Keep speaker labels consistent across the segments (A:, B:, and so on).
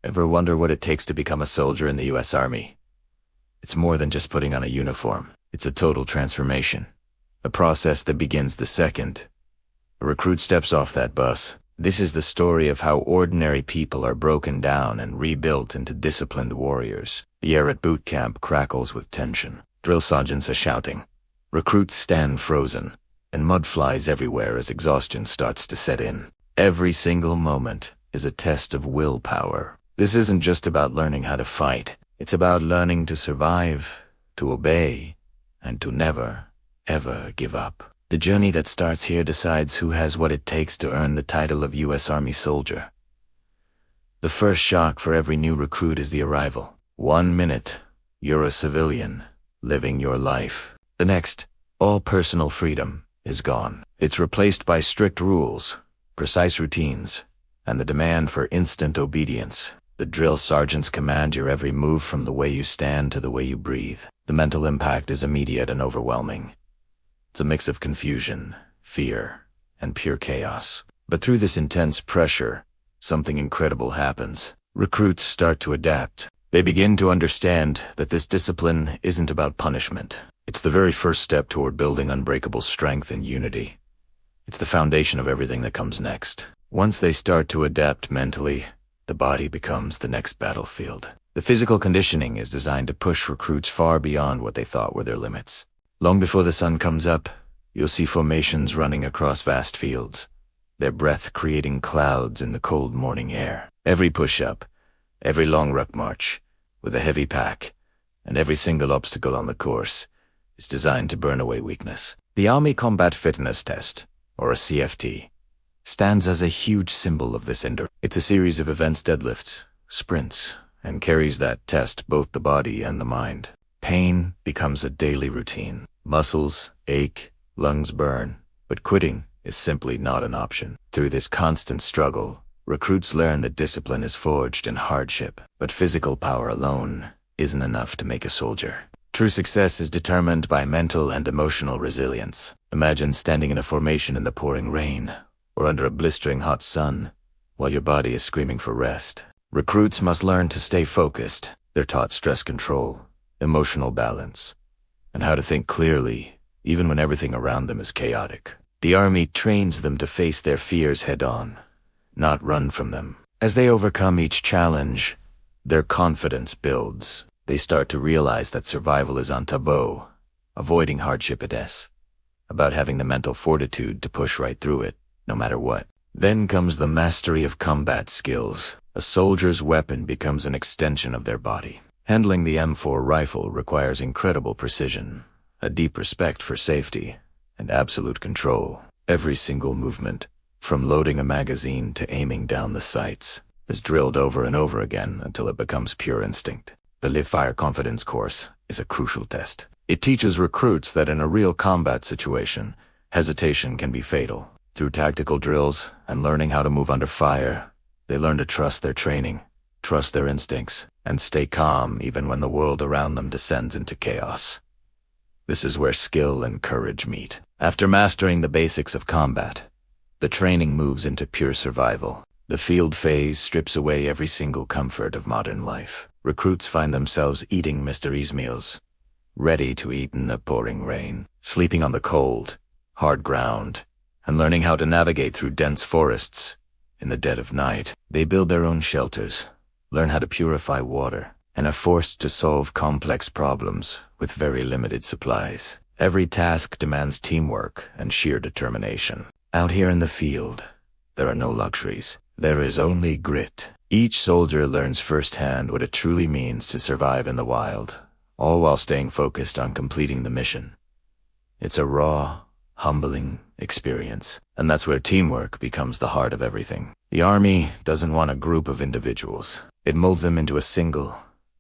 A: Ever wonder what it takes to become a soldier in the U.S. Army? It's more than just putting on a uniform. It's a total transformation. A process that begins the second a recruit steps off that bus. This is the story of how ordinary people are broken down and rebuilt into disciplined warriors. The air at boot camp crackles with tension. Drill sergeants are shouting. Recruits stand frozen, and mud flies everywhere as exhaustion starts to set in. Every single moment is a test of willpower. This isn't just about learning how to fight. It's about learning to survive, to obey, and to never, ever give up. The journey that starts here decides who has what it takes to earn the title of U.S. Army soldier. The first shock for every new recruit is the arrival. 1 minute, you're a civilian, living your life. The next, all personal freedom is gone. It's replaced by strict rules, precise routines, and the demand for instant obedience. The drill sergeants command your every move from the way you stand to the way you breathe. The mental impact is immediate and overwhelming. It's a mix of confusion, fear, and pure chaos. But through this intense pressure, something incredible happens. Recruits start to adapt. They begin to understand that this discipline isn't about punishment. It's the very first step toward building unbreakable strength and unity. It's the foundation of everything that comes next. Once they start to adapt mentally, the body becomes the next battlefield. The physical conditioning is designed to push recruits far beyond what they thought were their limits. Long before the sun comes up, you'll see formations running across vast fields, their breath creating clouds in the cold morning air. Every push-up, every long ruck march, with a heavy pack, and every single obstacle on the course is designed to burn away weakness. The Army Combat Fitness Test, or a CFT, stands as a huge symbol of this endurance. It's a series of events, deadlifts, sprints, and carries that test both the body and the mind. Pain becomes a daily routine. Muscles ache, lungs burn, but quitting is simply not an option. Through this constant struggle, recruits learn that discipline is forged in hardship, but physical power alone isn't enough to make a soldier. True success is determined by mental and emotional resilience. Imagine standing in a formation in the pouring rain, or under a blistering hot sun, while your body is screaming for rest. Recruits must learn to stay focused. They're taught stress control, emotional balance, and how to think clearly, even when everything around them is chaotic. The Army trains them to face their fears head-on, not run from them. As they overcome each challenge, their confidence builds. They start to realize that survival is on taboo, avoiding hardship is about having the mental fortitude to push right through it, no matter what. Then comes the mastery of combat skills. A soldier's weapon becomes an extension of their body. Handling the M4 rifle requires incredible precision, a deep respect for safety, and absolute control. Every single movement, from loading a magazine to aiming down the sights, is drilled over and over again until it becomes pure instinct. The Live Fire Confidence course is a crucial test. It teaches recruits that in a real combat situation, hesitation can be fatal. Through tactical drills and learning how to move under fire, they learn to trust their training, trust their instincts, and stay calm even when the world around them descends into chaos. This is where skill and courage meet. After mastering the basics of combat, the training moves into pure survival. The field phase strips away every single comfort of modern life. Recruits find themselves eating Mr. E's meals, ready to eat in the pouring rain, sleeping on the cold, hard ground, and learning how to navigate through dense forests. In the dead of night, they build their own shelters, learn how to purify water, and are forced to solve complex problems with very limited supplies. Every task demands teamwork and sheer determination. Out here in the field, there are no luxuries. There is only grit. Each soldier learns firsthand what it truly means to survive in the wild, all while staying focused on completing the mission. It's a raw, humbling experience, and that's where teamwork becomes the heart of everything. The Army doesn't want a group of individuals. It molds them into a single,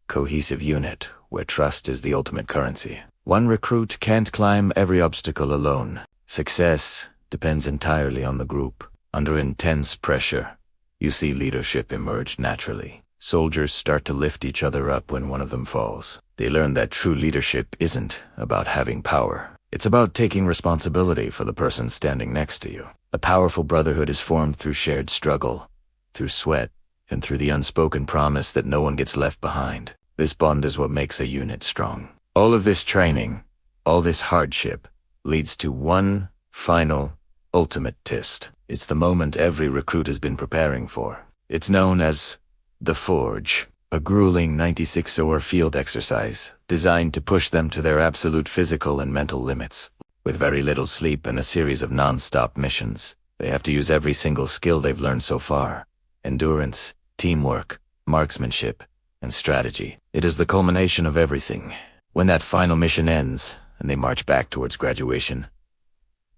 A: cohesive unit where trust is the ultimate currency. One recruit can't climb every obstacle alone. Success depends entirely on the group. Under intense pressure, you see leadership emerge naturally. Soldiers start to lift each other up when one of them falls. They learn that true leadership isn't about having power. It's about taking responsibility for the person standing next to you. A powerful brotherhood is formed through shared struggle, through sweat and through the unspoken promise that no one gets left behind. This bond is what makes a unit strong. All of this training, all this hardship, leads to one final, ultimate test. It's the moment every recruit has been preparing for. It's known as the Forge, a grueling 96-hour field exercise designed to push them to their absolute physical and mental limits. With very little sleep and a series of non-stop missions, they have to use every single skill they've learned so far: endurance, teamwork, marksmanship, and strategy. It is the culmination of everything. When that final mission ends, and they march back towards graduation,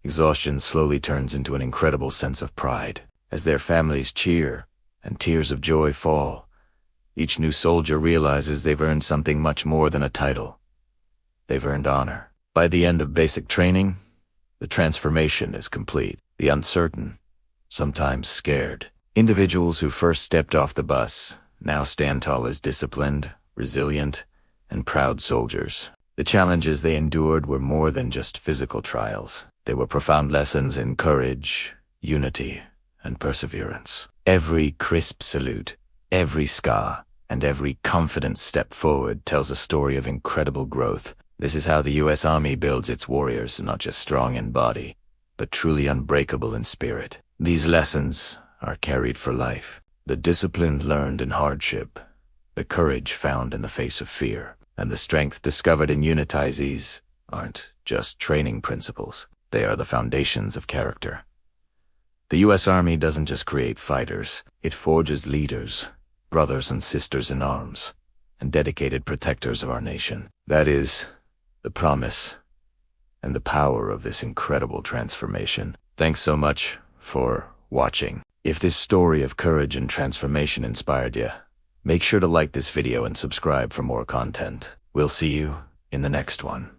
A: exhaustion slowly turns into an incredible sense of pride. As their families cheer and tears of joy fall, each new soldier realizes they've earned something much more than a title. They've earned honor. By the end of basic training, the transformation is complete. The uncertain, sometimes scared, individuals who first stepped off the bus now stand tall as disciplined, resilient, and proud soldiers. The challenges they endured were more than just physical trials. They were profound lessons in courage, unity, and perseverance. Every crisp salute, every scar, and every confident step forward tells a story of incredible growth. This is how the U.S. Army builds its warriors, not just strong in body, but truly unbreakable in spirit. These lessons are carried for life. The discipline learned in hardship, the courage found in the face of fear, and the strength discovered in unitizees aren't just training principles. They are the foundations of character. The U.S. Army doesn't just create fighters, it forges leaders, brothers and sisters in arms, and dedicated protectors of our nation. That is the promise and the power of this incredible transformation. Thanks so much for watching. If this story of courage and transformation inspired you, make sure to like this video and subscribe for more content. We'll see you in the next one.